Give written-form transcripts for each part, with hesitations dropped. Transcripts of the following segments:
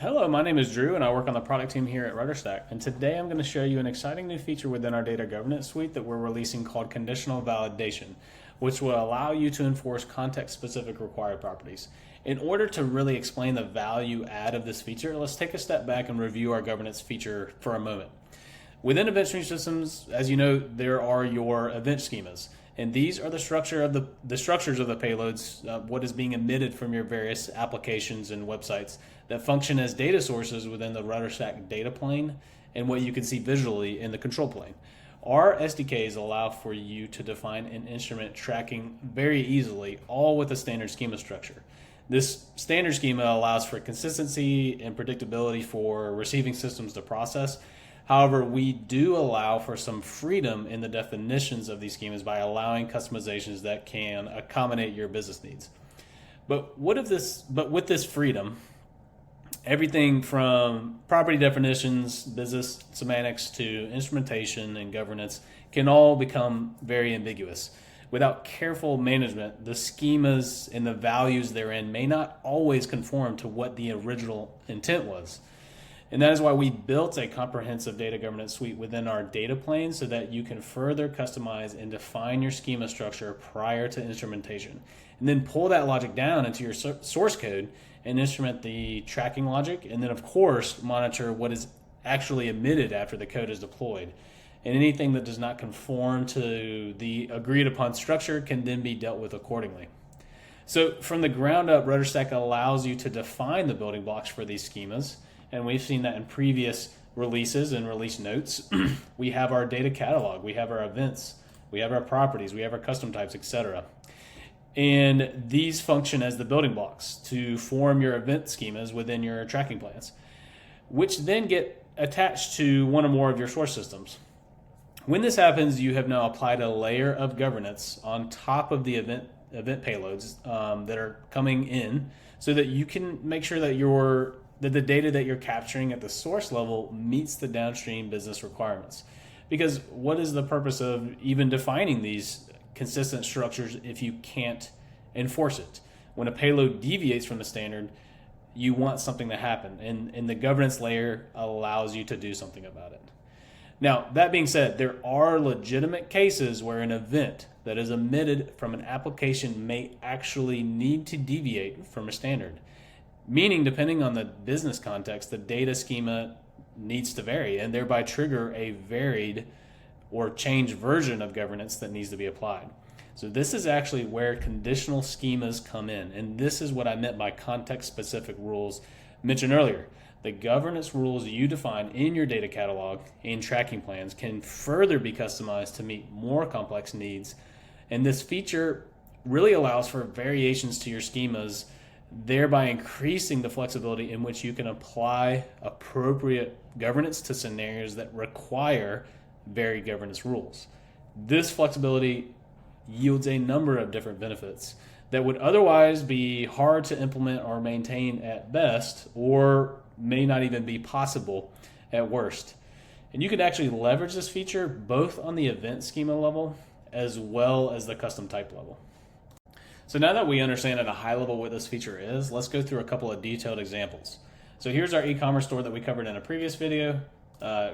Hello, my name is Drew and I work on the product team here at RudderStack. And today I'm going to show you an exciting new feature within our data governance suite that we're releasing called Conditional Validation, which will allow you to enforce context-specific required properties. In order to really explain the value add of this feature, let's take a step back and review our governance feature for a moment. Within event stream systems, as you know, there are your event schemas. And these are the structures of the payloads, what is being emitted from your various applications and websites that function as data sources within the RudderStack data plane and what you can see visually in the control plane. Our SDKs allow for you to define an instrument tracking very easily, all with a standard schema structure. This standard schema allows for consistency and predictability for receiving systems to process. However, we do allow for some freedom in the definitions of these schemas by allowing customizations that can accommodate your business needs. But with this freedom, everything from property definitions, business semantics to instrumentation and governance can all become very ambiguous. Without careful management, the schemas and the values therein may not always conform to what the original intent was. And that is why we built a comprehensive data governance suite within our data plane so that you can further customize and define your schema structure prior to instrumentation. And then pull that logic down into your source code and instrument the tracking logic. And then, of course, monitor what is actually emitted after the code is deployed. And anything that does not conform to the agreed upon structure can then be dealt with accordingly. So from the ground up, RudderStack allows you to define the building blocks for these schemas. And we've seen that in previous releases and release notes. We have our data catalog, we have our events, we have our properties, we have our custom types, etc. And these function as the building blocks to form your event schemas within your tracking plans, which then get attached to one or more of your source systems. When this happens, you have now applied a layer of governance on top of the event payloads that are coming in so that you can make sure that the data that you're capturing at the source level meets the downstream business requirements. Because what is the purpose of even defining these consistent structures if you can't enforce it? When a payload deviates from the standard, you want something to happen, and the governance layer allows you to do something about it. Now, that being said, there are legitimate cases where an event that is emitted from an application may actually need to deviate from a standard. Meaning, depending on the business context, the data schema needs to vary and thereby trigger a varied or changed version of governance that needs to be applied. So this is actually where conditional schemas come in. And this is what I meant by context-specific rules mentioned earlier. The governance rules you define in your data catalog and tracking plans can further be customized to meet more complex needs. And this feature really allows for variations to your schemas, thereby increasing the flexibility in which you can apply appropriate governance to scenarios that require varied governance rules. This flexibility yields a number of different benefits that would otherwise be hard to implement or maintain at best, or may not even be possible at worst. And you can actually leverage this feature both on the event schema level as well as the custom type level. So now that we understand at a high level what this feature is, let's go through a couple of detailed examples. So here's our e-commerce store that we covered in a previous video.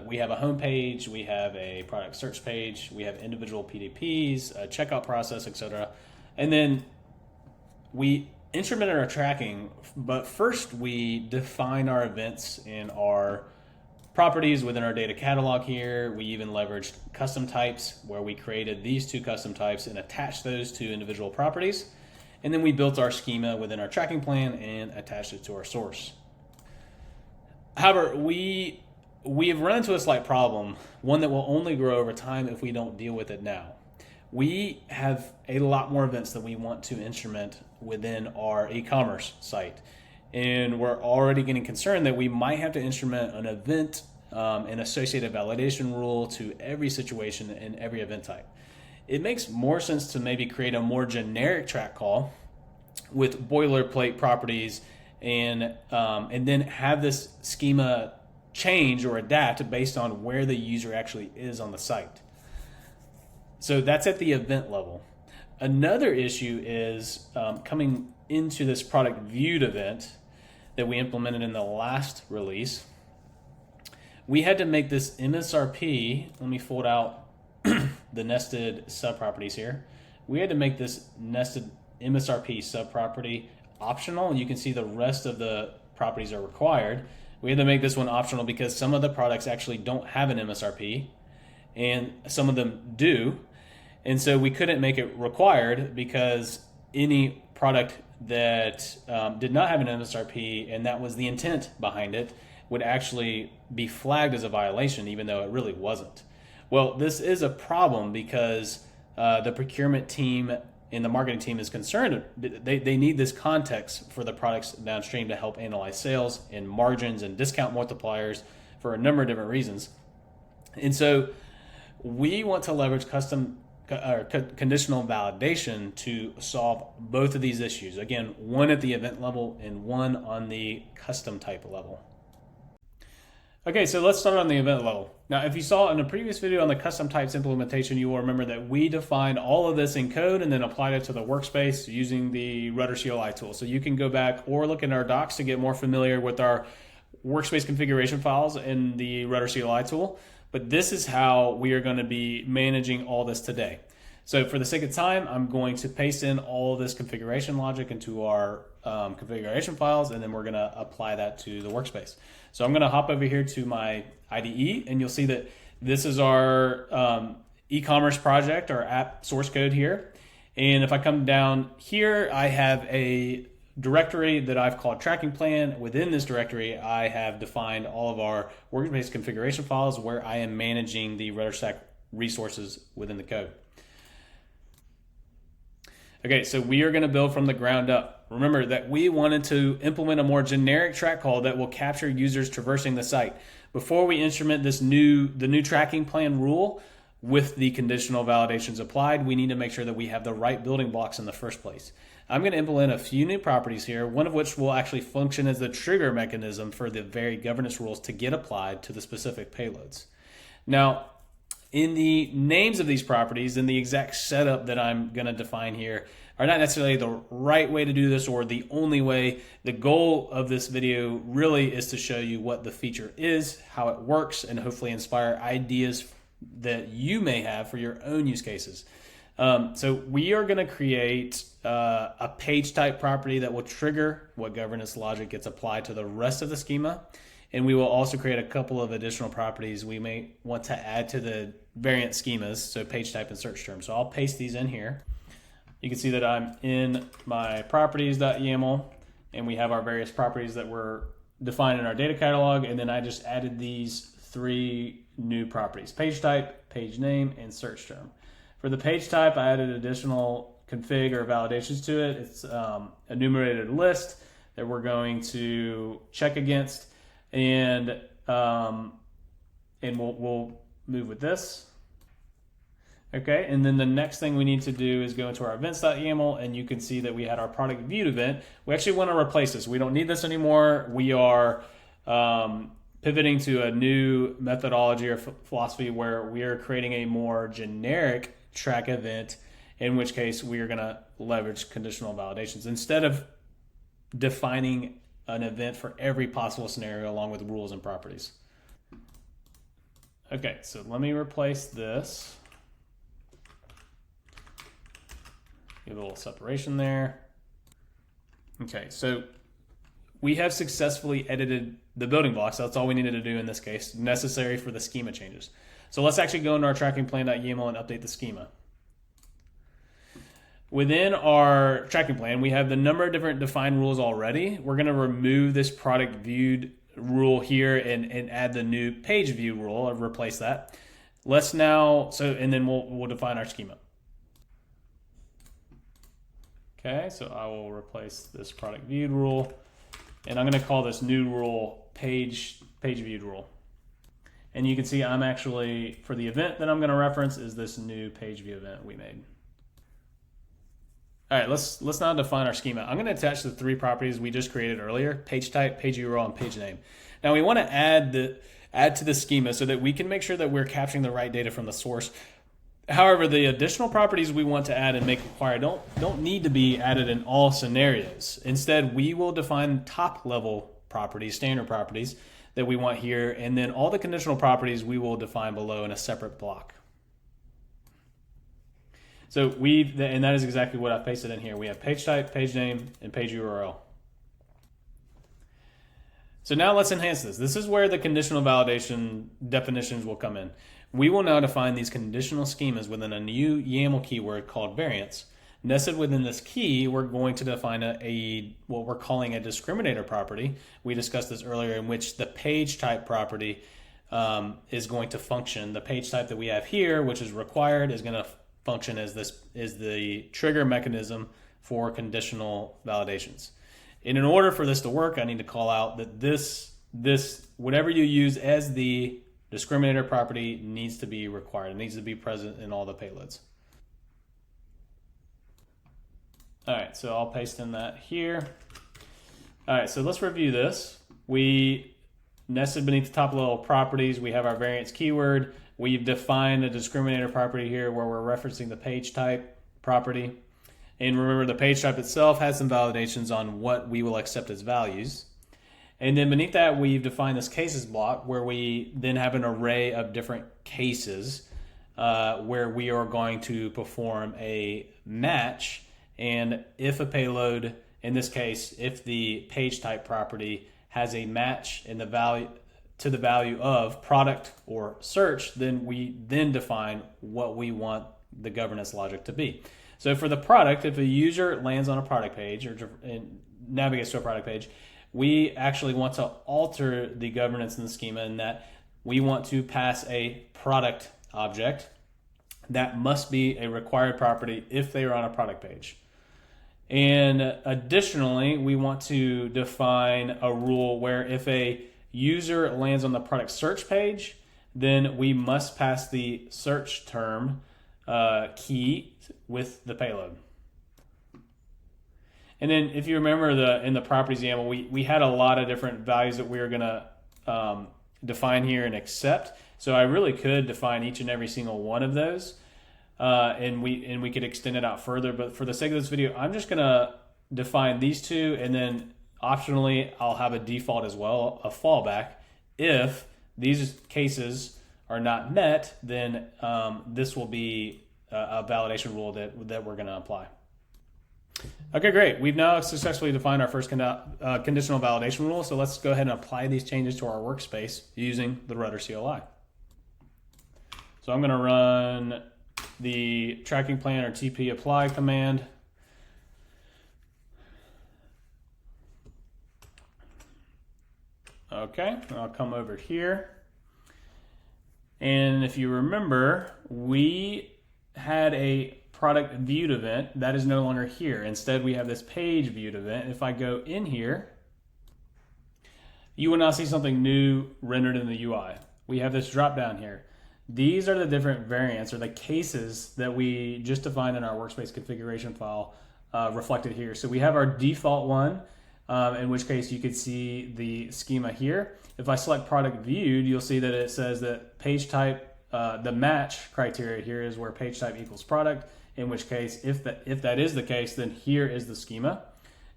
We have a home page, we have a product search page, we have individual PDPs, a checkout process, etc. And then we instrumented our tracking, but first we define our events in our properties within our data catalog here. We even leveraged custom types where we created these two custom types and attached those to individual properties. And then we built our schema within our tracking plan and attached it to our source. However, we have run into a slight problem, one that will only grow over time if we don't deal with it now. We have a lot more events that we want to instrument within our e-commerce site. And we're already getting concerned that we might have to instrument an event and associated validation rule to every situation and every event type. It makes more sense to maybe create a more generic track call with boilerplate properties and then have this schema change or adapt based on where the user actually is on the site. So that's at the event level. Another issue is coming into this product viewed event. that we implemented in the last release, we had to make this MSRP, let me fold out the nested subproperties here. We had to make this nested MSRP subproperty optional, and you can see the rest of the properties are required. We had to make this one optional because some of the products actually don't have an MSRP and some of them do. And so we couldn't make it required because any product that did not have an MSRP, and that was the intent behind it, would actually be flagged as a violation, even though it really wasn't. Well, this is a problem because the procurement team and the marketing team is concerned. They need this context for the products downstream to help analyze sales and margins and discount multipliers for a number of different reasons. And so we want to leverage conditional validation to solve both of these issues. Again, one at the event level and one on the custom type level. Okay, so let's start on the event level. Now, if you saw in a previous video on the custom types implementation, you will remember that we defined all of this in code and then applied it to the workspace using the Rudder CLI tool. So you can go back or look in our docs to get more familiar with our workspace configuration files in the Rudder CLI tool. But this is how we are going to be managing all this today. So for the sake of time, I'm going to paste in all this configuration logic into our configuration files, and then we're going to apply that to the workspace. So I'm going to hop over here to my IDE, and you'll see that this is our e-commerce project, our app source code here. And if I come down here, I have a directory that I've called tracking plan. Within this directory, I have defined all of our workspace configuration files where I am managing the RudderStack resources within the code. Okay, so we are going to build from the ground up. Remember that we wanted to implement a more generic track call that will capture users traversing the site. Before we instrument the new tracking plan rule with the conditional validations applied, we need to make sure that we have the right building blocks in the first place. I'm going to implement a few new properties here, one of which will actually function as the trigger mechanism for the very governance rules to get applied to the specific payloads. Now, in the names of these properties and the exact setup that I'm going to define here are not necessarily the right way to do this or the only way. The goal of this video really is to show you what the feature is, how it works, and hopefully inspire ideas that you may have for your own use cases. So we are going to create a page type property that will trigger what governance logic gets applied to the rest of the schema. And we will also create a couple of additional properties we may want to add to the variant schemas, so page type and search term. So I'll paste these in here. You can see that I'm in my properties.yaml, and we have our various properties that were defined in our data catalog, and then I just added these three new properties: page type, page name, and search term. For the page type, I added additional config or validations to it. It's a enumerated list that we're going to check against, and we'll move with this. Okay, and then the next thing we need to do is go into our events.yaml, and you can see that we had our product viewed event. We actually want to replace this. We don't need this anymore. We are pivoting to a new methodology or philosophy where we are creating a more generic track event, in which case we are going to leverage conditional validations instead of defining an event for every possible scenario along with rules and properties. Okay, so let me replace this. Give a little separation there. Okay, so we have successfully edited the building blocks. That's all we needed to do in this case, necessary for the schema changes. So let's actually go into our tracking plan.yaml and update the schema. Within our tracking plan, we have the number of different defined rules already. We're going to remove this product viewed rule here and add the new page view rule or replace that. Let's now, and then we'll define our schema. Okay, so I will replace this product viewed rule, and I'm going to call this new rule page viewed rule. And you can see I'm actually, for the event that I'm going to reference is this new page view event we made. All right, let's now define our schema. I'm going to attach the three properties we just created earlier: page type, page URL, and page name. Now we want to add to the schema so that we can make sure that we're capturing the right data from the source However, the additional properties we want to add and make required don't need to be added in all scenarios. Instead, we will define top level properties, standard properties that we want here, and then all the conditional properties we will define below in a separate block. So and that is exactly what I've pasted in here. We have page type, page name, and page URL. So now let's enhance this. This is where the conditional validation definitions will come in. We will now define these conditional schemas within a new YAML keyword called variants. Nested within this key, we're going to define what we're calling a discriminator property. We discussed this earlier, in which the page type property is going to function. The page type that we have here, which is required, is going to function as the trigger mechanism for conditional validations. And in order for this to work, I need to call out that this whatever you use as the discriminator property needs to be required. It needs to be present in all the payloads. All right, so I'll paste in that here. All right, so let's review this. We nested beneath the top level properties, we have our variants keyword. We've defined a discriminator property here where we're referencing the page type property. And remember, the page type itself has some validations on what we will accept as values. And then beneath that, we've defined this cases block where we then have an array of different cases where we are going to perform a match. And if a payload, in this case, if the page type property has a match in the value to the value of product or search, then we then define what we want the governance logic to be. So for the product, if a user lands on a product page or navigates to a product page, we actually want to alter the governance in the schema in that we want to pass a product object that must be a required property if they are on a product page. And additionally, we want to define a rule where if a user lands on the product search page, then we must pass the search term key with the payload. And then if you remember in the properties YAML, we had a lot of different values that we were going to define here and accept. So I really could define each and every single one of those. And we could extend it out further, but for the sake of this video, I'm just gonna define these two, and then optionally I'll have a default as well, a fallback. If these cases are not met, then this will be a validation rule that we're gonna apply. Okay, great. We've now successfully defined our first conditional validation rule, so let's go ahead and apply these changes to our workspace using the Rudder CLI. So I'm gonna run the tracking plan or TP apply command. Okay, I'll come over here. And if you remember, we had a product viewed event that is no longer here. Instead, we have this page viewed event. If I go in here, you will now see something new rendered in the UI. We have this drop down here. These are the different variants or the cases that we just defined in our workspace configuration file reflected here. So we have our default one, in which case you could see the schema here. If I select product viewed, you'll see that it says that page type, the match criteria here is where page type equals product, in which case if that is the case, then here is the schema.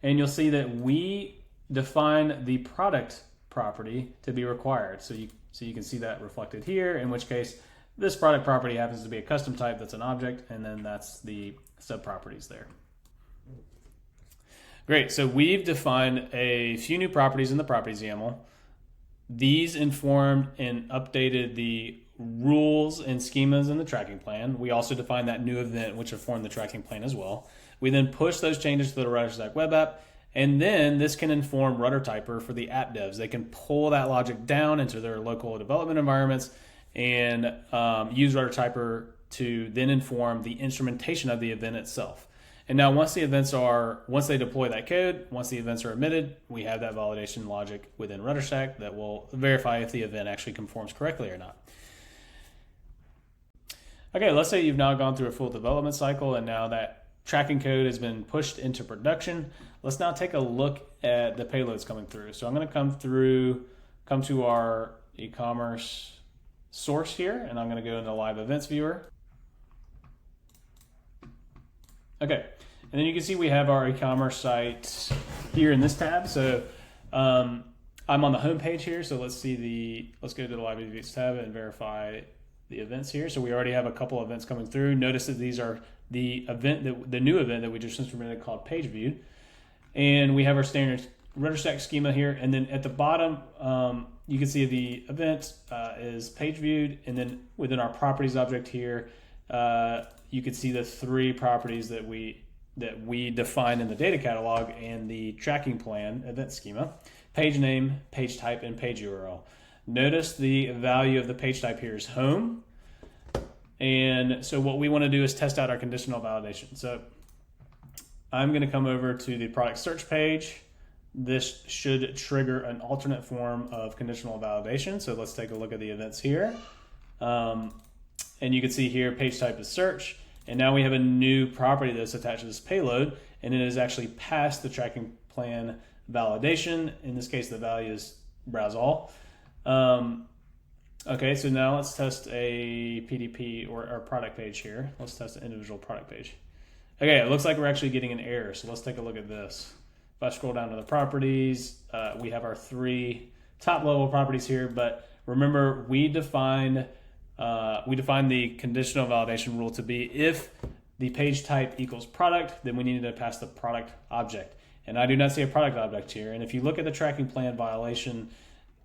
And you'll see that we define the product property to be required. So you can see that reflected here, in which case this product property happens to be a custom type that's an object, and then that's the subproperties there. Great, so we've defined a few new properties in the properties YAML. These informed and updated the rules and schemas in the tracking plan. We also defined that new event, which informed the tracking plan as well. We then push those changes to the RudderStack web app, and then this can inform RudderTyper for the app devs. They can pull that logic down into their local development environments and use RudderTyper to then inform the instrumentation of the event itself. And now once they deploy that code, once the events are emitted, we have that validation logic within RudderStack that will verify if the event actually conforms correctly or not. Okay, let's say you've now gone through a full development cycle and now that tracking code has been pushed into production. Let's now take a look at the payloads coming through. So I'm going to come to our e-commerce source here, and I'm going to go into live events viewer. Okay, and then you can see we have our e-commerce site here in this tab. So I'm on the home page here. So let's go to the live events tab and verify the events here. So we already have a couple events coming through. Notice that these are the new event that we just implemented called page view. And we have our standard RudderStack schema here. And then at the bottom, you can see the event is page viewed. And then within our properties object here, you can see the 3 properties that we define in the data catalog and the tracking plan event schema: page name, page type, and page URL. Notice the value of the page type here is home. And so what we want to do is test out our conditional validation. So I'm going to come over to the product search page. This should trigger an alternate form of conditional validation. So let's take a look at the events here. And you can see here page type is search. And now we have a new property that's attached to this payload, and it is actually passed the tracking plan validation. In this case, the value is browse all. Okay, so now let's test a PDP or our product page here. Let's test an individual product page. Okay, it looks like we're actually getting an error. So let's take a look at this. If I scroll down to the properties, we have our 3 top level properties here, but remember we defined the conditional validation rule to be if the page type equals product, then we needed to pass the product object. And I do not see a product object here. And if you look at the tracking plan violation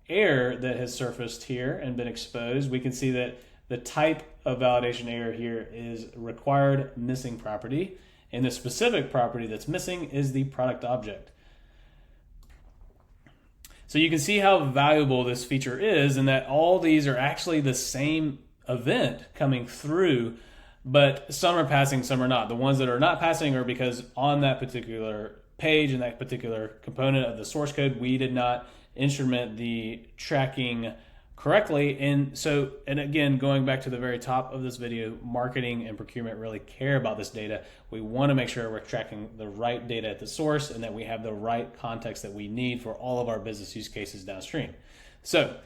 error that has surfaced here and been exposed, we can see that the type of validation error here is required missing property. And the specific property that's missing is the product object. So you can see how valuable this feature is, and that all these are actually the same event coming through, but some are passing, some are not. The ones that are not passing are because on that particular page and that particular component of the source code, we did not instrument the tracking correctly. And again, going back to the very top of this video, marketing and procurement really care about this data. We want to make sure we're tracking the right data at the source and that we have the right context that we need for all of our business use cases downstream. So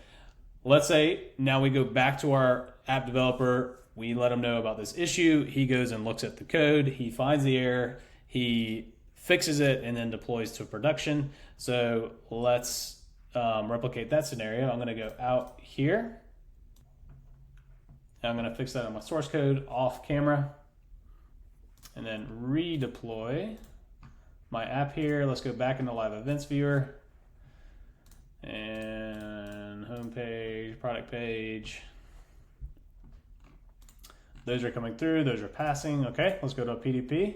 let's say now we go back to our app developer. We let him know about this issue. He goes and looks at the code. He finds the error. He fixes it and then deploys to production. So let's replicate that scenario. I'm going to go out here. I'm going to fix that on my source code off camera and then redeploy my app here. Let's go back into live events viewer and home page, product page. Those are coming through. Those are passing. Okay, let's go to a PDP.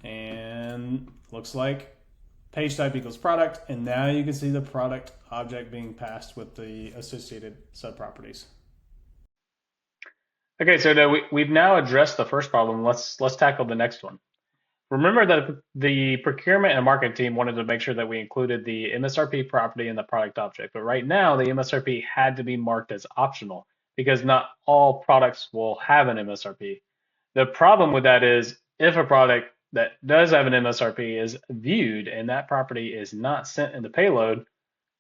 And looks like page type equals product, and now you can see the product object being passed with the associated subproperties. Okay, so we've now addressed the first problem. Let's tackle the next one. Remember that the procurement and marketing team wanted to make sure that we included the MSRP property in the product object, but right now the MSRP had to be marked as optional because not all products will have an MSRP. The problem with that is if a product that does have an MSRP is viewed and that property is not sent in the payload,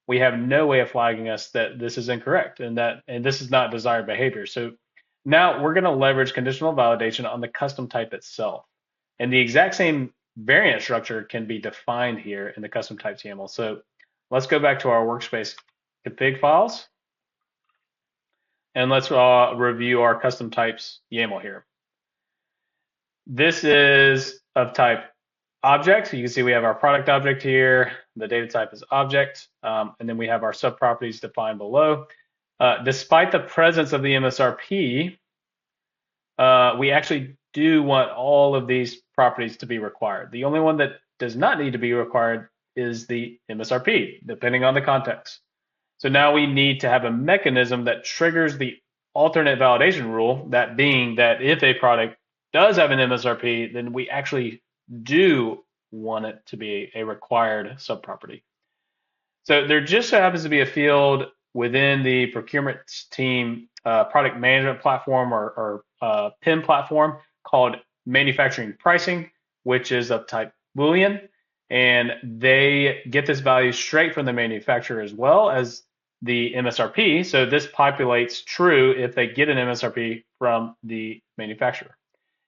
we have no way of flagging us that this is incorrect and this is not desired behavior. So now we're going to leverage conditional validation on the custom type itself. And the exact same variant structure can be defined here in the custom type YAML. So let's go back to our workspace config files and let's review our custom types YAML here. This is of type object. So you can see we have our product object here. The data type is object. And then we have our subproperties defined below. Despite the presence of the MSRP, we actually do want all of these properties to be required. The only one that does not need to be required is the MSRP, depending on the context. So now we need to have a mechanism that triggers the alternate validation rule, that being that if a product does have an MSRP, then we actually do want it to be a required subproperty. So there just so happens to be a field within the procurement team product management platform or PIM platform called manufacturing pricing, which is of type Boolean. And they get this value straight from the manufacturer as well as the MSRP. So this populates true if they get an MSRP from the manufacturer.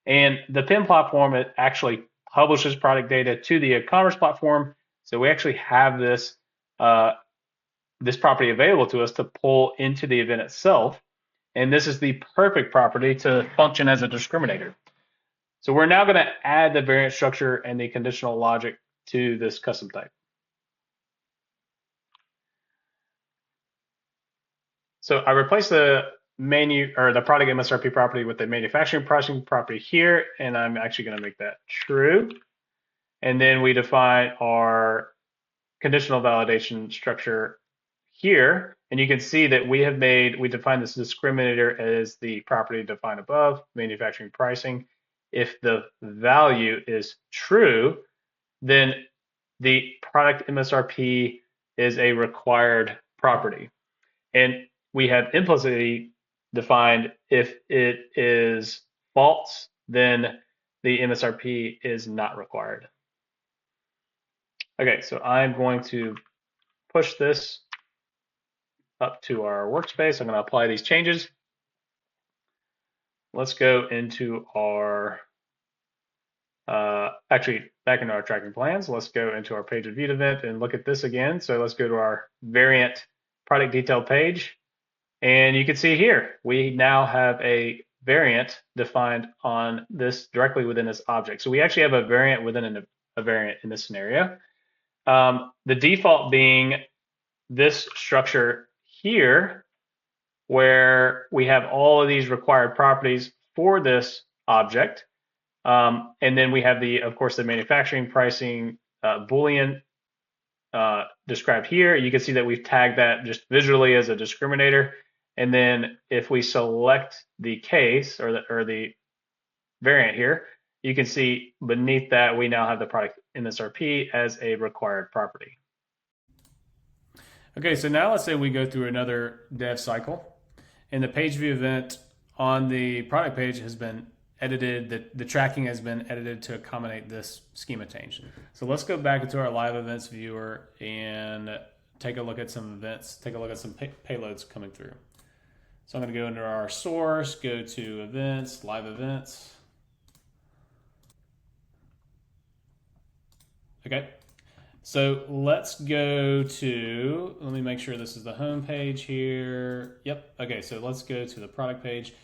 And the PIM platform, it actually publishes product data to the e-commerce platform. So we actually have this property available to us to pull into the event itself. And this is the perfect property to function as a discriminator. So we're now going to add the variant structure and the conditional logic to this custom type. So I replaced the menu or the product MSRP property with the manufacturing pricing property here, and I'm actually going to make that true. And then we define our conditional validation structure here, and you can see that we defined this discriminator as the property defined above, manufacturing pricing. If the value is true, then the product MSRP is a required property. And we have implicitly defined if it is false, then the MSRP is not required. Okay, so I'm going to push this up to our workspace. I'm going to apply these changes. Let's go into our, actually back into our tracking plans. Let's go into our page of viewed event and look at this again. So let's go to our variant product detail page. And you can see here, we now have a variant defined on this directly within this object. So we actually have a variant within a variant in this scenario. The default being this structure here, where we have all of these required properties for this object. And then we have of course, the manufacturing pricing Boolean described here. You can see that we've tagged that just visually as a discriminator. And then if we select the case or the variant here, you can see beneath that we now have the product MSRP as a required property. Okay, so now let's say we go through another dev cycle and the page view event on the product page has been edited, the tracking has been edited to accommodate this schema change. So let's go back into our live events viewer and take a look at some events, take a look at some payloads coming through. So I'm going to go into our source, go to events, live events. Okay, so let's go to, let me make sure this is the home page here. Yep, okay, so let's go to the product page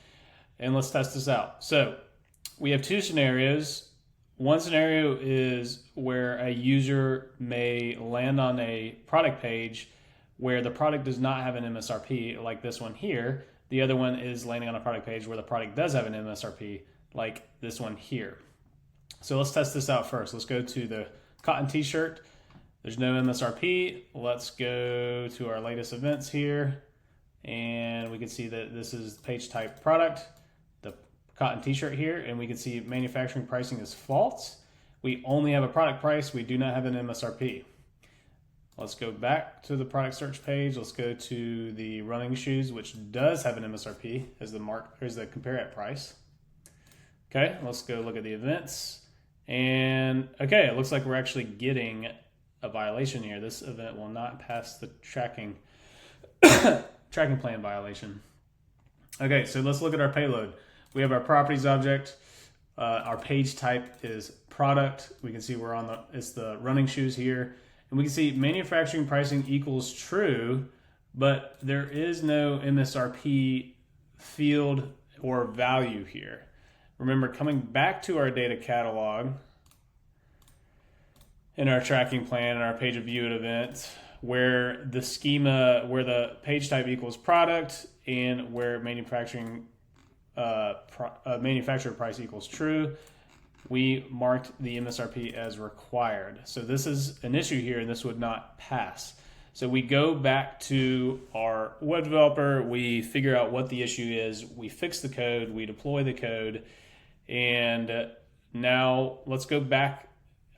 and let's test this out. So we have two scenarios. One scenario is where a user may land on a product page where the product does not have an MSRP, like this one here. The other one is landing on a product page where the product does have an MSRP, like this one here. So let's test this out first. Let's go to the cotton t-shirt. There's no MSRP. Let's go to our latest events here. And we can see that this is page type product, the cotton t-shirt here. And we can see manufacturing pricing is false. We only have a product price. We do not have an MSRP. Let's go back to the product search page. Let's go to the running shoes, which does have an MSRP as the compare at price. Okay, let's go look at the events. And okay, it looks like we're actually getting a violation here. This event will not pass the tracking plan violation. Okay, so let's look at our payload. We have our properties object. Our page type is product. We can see we're on it's the running shoes here. And we can see manufacturing pricing equals true, but there is no MSRP field or value here. Remember, coming back to our data catalog in our tracking plan and our page of view event, where the schema, where the page type equals product and where manufacturer price equals true, we marked the MSRP as required. So this is an issue here and this would not pass. So we go back to our web developer, we figure out what the issue is, we fix the code, we deploy the code, and now let's go back.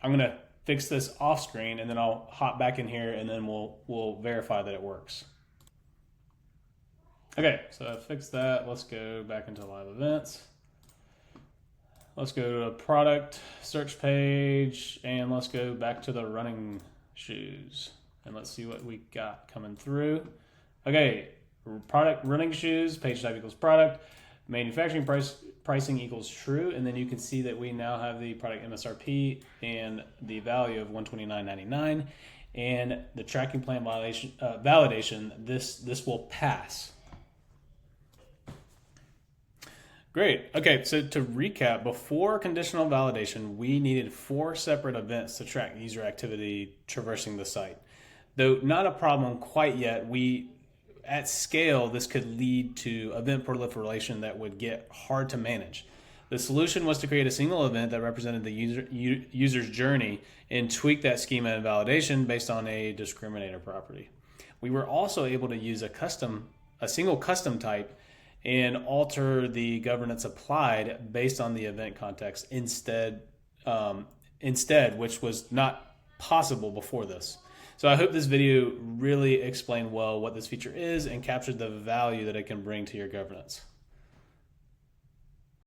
I'm gonna fix this off screen and then I'll hop back in here and then we'll verify that it works. Okay, so I fixed that. Let's go back into live events. Let's go to a product search page and let's go back to the running shoes and let's see what we got coming through. Okay, product running shoes, page type equals product. manufacturing pricing equals true, and then you can see that we now have the product MSRP and the value of $129.99, and the tracking plan validation. This will pass. Great. Okay, so to recap, before conditional validation, we needed 4 separate events to track user activity traversing the site. Though not a problem quite yet, at scale, this could lead to event proliferation that would get hard to manage. The solution was to create a single event that represented the user's journey and tweak that schema and validation based on a discriminator property. We were also able to use a single custom type and alter the governance applied based on the event context instead, which was not possible before this. So I hope this video really explained well what this feature is and captured the value that it can bring to your governance.